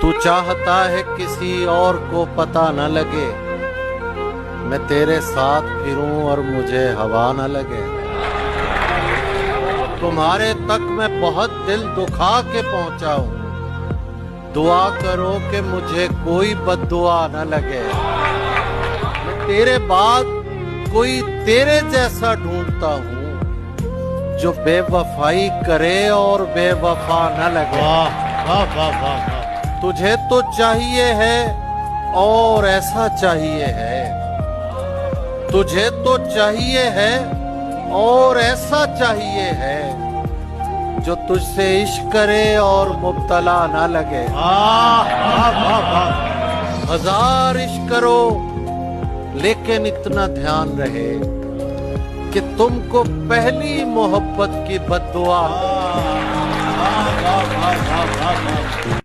तू चाहता है किसी और को पता न लगे, मैं तेरे साथ फिरूं और मुझे हवा न लगे। तुम्हारे तक मैं बहुत दिल दुखा के पहुंचा हूं, दुआ करो कि मुझे कोई बद्दुआ न लगे। मैं तेरे बाद कोई तेरे जैसा ढूंढता हूं, जो बेवफाई करे और बेवफा न लगे। वाह वाह वाह वाह। तुझे तो चाहिए है और ऐसा चाहिए है, तुझे तो चाहिए है और ऐसा चाहिए है, जो तुझसे इश्क करे और मुब्तला ना लगे। वाह वाह वाह। हजार इश्क करो लेकिन इतना ध्यान रहे कि तुमको पहली मोहब्बत की बद्दुआ। वाह वाह वाह वाह वाह।